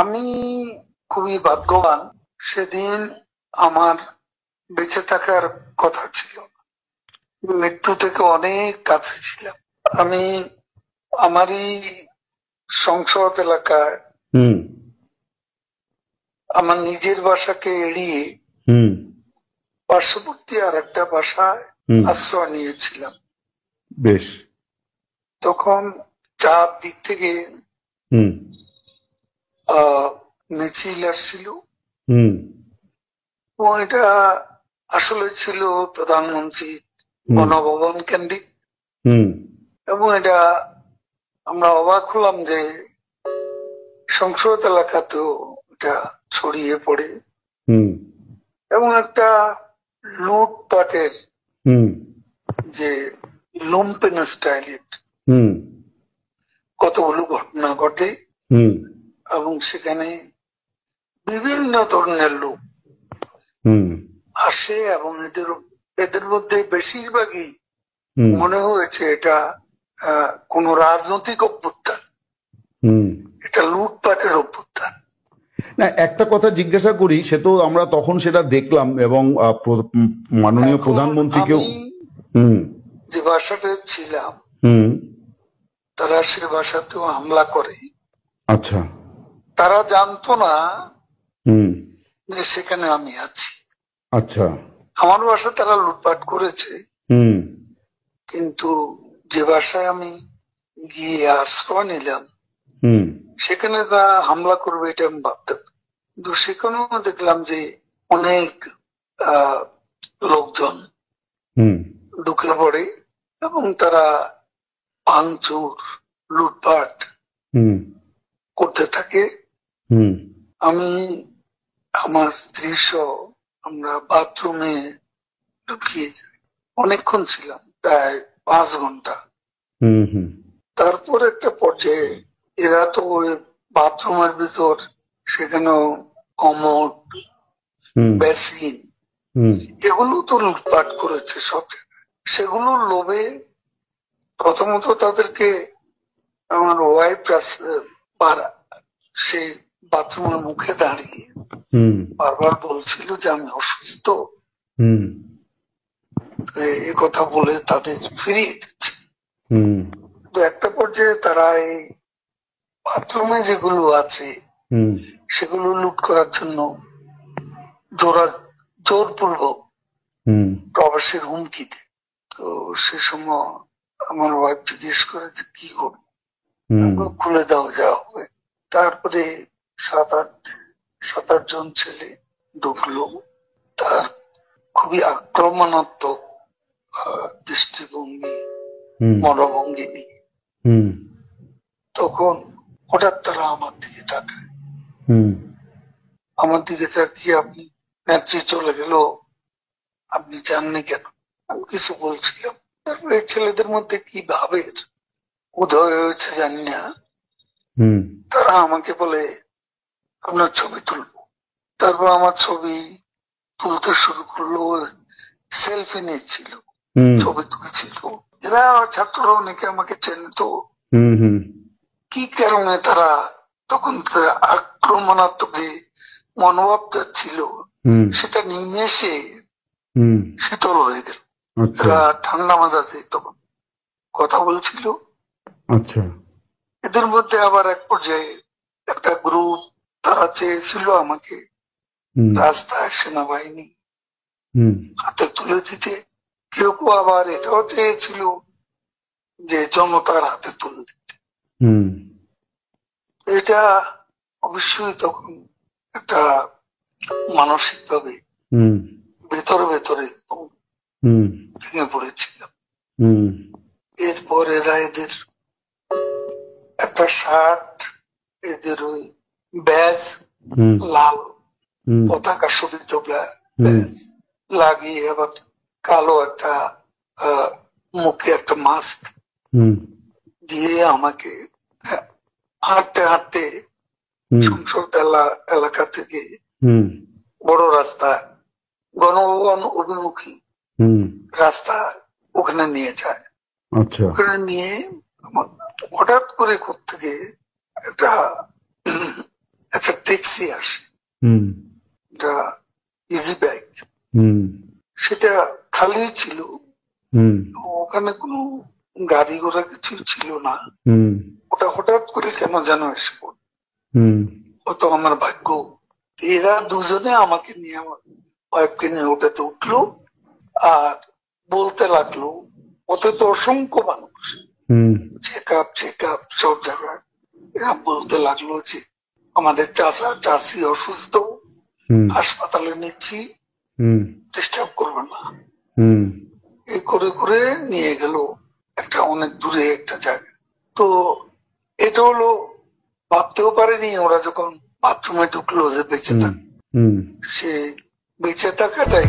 আমি খুবই ভাগ্যবান, সেদিন আমার বেঁচে থাকার কথা ছিল, মৃত্যু থেকে অনেক কাছে ছিলাম। আমি আমারই সংসদ এলাকায় আমার নিজের বাসাকে এড়িয়ে পার্শ্ববর্তী আর একটা বাসায় আশ্রয় নিয়েছিলাম। বেশ। তখন চারদিক থেকে মিছিল আসছিল এবং এটা আসলে ছিল প্রধানমন্ত্রী গণভবন কেন্দ্রিক, এবং এটা আমরা অবাক হলাম যে সংসদ এলাকাতেও এটা ছড়িয়ে পড়ে এবং একটা লুটপাটের যে লুম্পেন স্টাইলের কতগুলো ঘটনা ঘটে এবং সেখানে বিভিন্ন ধরনের লোক আসে এবং এদের মধ্যে বেশিরভাগই মনে হয়েছে এটা কোন রাজনৈতিক অভ্যুত্থান, এটা লুটপাটের অভ্যুত্থান। না, একটা কথা জিজ্ঞাসা করি, সে তো আমরা তখন সেটা দেখলাম এবং মাননীয় প্রধানমন্ত্রীকেও যে বাসাতে ছিলাম তারা সে বাসাতেও হামলা করে। আচ্ছা। তারা জানতো না যে সেখানে আমি আছি। আচ্ছা। আমার বাসা তারা লুটপাট করেছে, কিন্তু যে বাসায় আমি গিয়ে আশ্রয় নিলাম সেখানে তারা হামলা করবে এটা আমি ভাবতাম, কিন্তু সেখানেও দেখলাম যে অনেক লোকজন ঢুকে পড়ে এবং তারা ভাঙচুর লুটপাট করতে থাকে। আমি আমার স্ত্রী সহ আমরা বাথরুমে ঢুকিয়ে যাই, অনেকক্ষণ ছিলাম, প্রায় 5 ঘন্টা। তারপর একটা পর্যায়ে এরা তো ওই বাথরুমের ভিতর সেখানেও কমোড, বেসিন এগুলো তো লুটপাট করেছে সব জায়গায়। সেগুলোর লোভে প্রথমত তাদেরকে আমার ওয়াইফ সেই বাথরুমের মুখে দাঁড়িয়ে বারবার বলছিল যে আমি অসুস্থ, এ কথা বলে তাদের ফিরিয়ে দিচ্ছে। তো একটা পর্যায়ে তারা এই বাথরুমে যেগুলো আছে সেগুলো লুট করার জন্য জোরপূর্বক প্রবেশের হুমকি দেয়। তো সে সময় আমার ওয়াইফ জিজ্ঞেস করে যে কি করবো, খুলে দাও যা হবে। তারপরে 7-8 জন ছেলে ঢুকলো, তার খুবই আক্রমণাত্মক দৃষ্টিভঙ্গি মনোভঙ্গি নিয়ে। তখন হঠাৎ তারা আমার দিকে তাকায়, আমার দিকে তাকিয়ে আপনি নেত্রী চলে গেল, আপনি জাননি কেন? আমি কিছু বলছিলাম। তারপরে ছেলেদের মধ্যে কি ভাবের উদয় হয়েছে জানি না, তারা আমাকে বলে আপনার ছবি তুলবো। তারপর আমার ছবি তুলতে শুরু করলো, সেলফি নিচ্ছিল, ছবি তুলছিল। এরা ছাত্ররা অনেকে আমাকে চেনত, কি কারণে তারা তখন আক্রমণাত্মক যে মনোভাবটা ছিল সেটা নিমেষে শীতল হয়ে গেল। তারা ঠান্ডা মাজাজে তখন কথা বলছিল। আচ্ছা। এদের মধ্যে আবার এক পর্যায়ে একটা গ্রুপ তারা চেয়েছিল আমাকে রাস্তায় সেনাবাহিনী হাতে তুলে দিতে, কেউ কেউ আবার এটাও চেয়েছিল যে জনতার হাতে তুলে দিতে। এটা অবশ্যই তখন একটা মানসিক ভাবে ভেতরে ভেতরে ভেঙে পড়েছিলাম। এরপর এরা এদের একটা শার্ট, এদের ওই ব্যাজ, লাল পতাকা শোভিত ব্যাজ লাগিয়ে আবার কালো একটা মুখে একটা মাস্ক দিয়ে আমাকে হাঁটতে হাঁটতে সংসদ এলাকা থেকে বড় রাস্তা, গণভবন অভিমুখী রাস্তা, ওখানে নিয়ে যায়। ওখানে নিয়ে হঠাৎ করে থেকে একটা ট্যাক্সি আসে, হুম এটা ইজি বাইক, হুম সেটা খালি ছিল, হুম ওখানে কোনো গাড়ি ঘোড়া কিছু ছিল না। হুম ওটা হঠাৎ করে কেন যেন এসে পড়ল, হুম হয়তো আমার ভাগ্য। এরা দুজনে আমাকে নিয়ে, আমার ওয়াইফকে নিয়ে ওটাতে উঠলো আর বলতে লাগলো, ওতে তো অসংখ্য মানুষ, হুম চেক আপ সব জায়গায়। এরা বলতে লাগলো যে আমাদের চাচা চাচি অসুস্থ, হুম হাসপাতালে নিচ্ছি, হুম ডিস্টার্ব করবে না। হুম এই করে করে নিয়ে গেল একটা অনেক দূরে একটা জায়গা। তো এটা হলো, ভাবতেও পারেনি ওরা যখন বাথরুমে ঢুকলো যে বেঁচে হুম থাক, হুম সে বেঁচে থাকাটাই